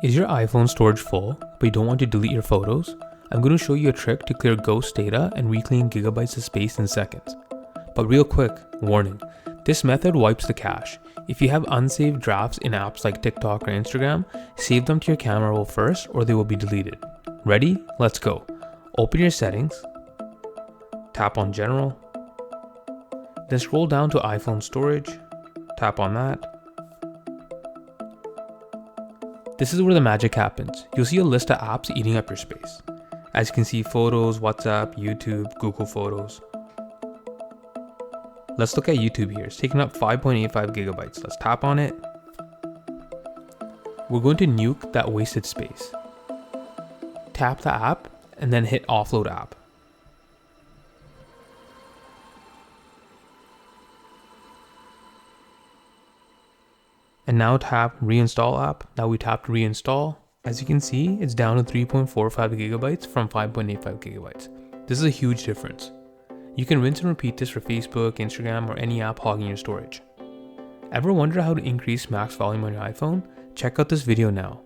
Is your iPhone storage full, but you don't want to delete your photos? I'm going to show you a trick to clear ghost data and reclaim gigabytes of space in seconds. But real quick, warning, this method wipes the cache. If you have unsaved drafts in apps like TikTok or Instagram, save them to your camera roll first or they will be deleted. Ready? Let's go. Open your settings, tap on General, then scroll down to iPhone storage, tap on that. This is where the magic happens. You'll see a list of apps eating up your space. As you can see, Photos, WhatsApp, YouTube, Google Photos. Let's look at YouTube here. It's taking up 5.85 gigabytes. Let's tap on it. We're going to nuke that wasted space. Tap the app and then hit offload app. And now tap reinstall app. Now we tapped reinstall. As you can see, it's down to 3.45 gigabytes from 5.85 gigabytes. This is a huge difference. You can rinse and repeat this for Facebook, Instagram, or any app hogging your storage. Ever wonder how to increase max volume on your iPhone? Check out this video now.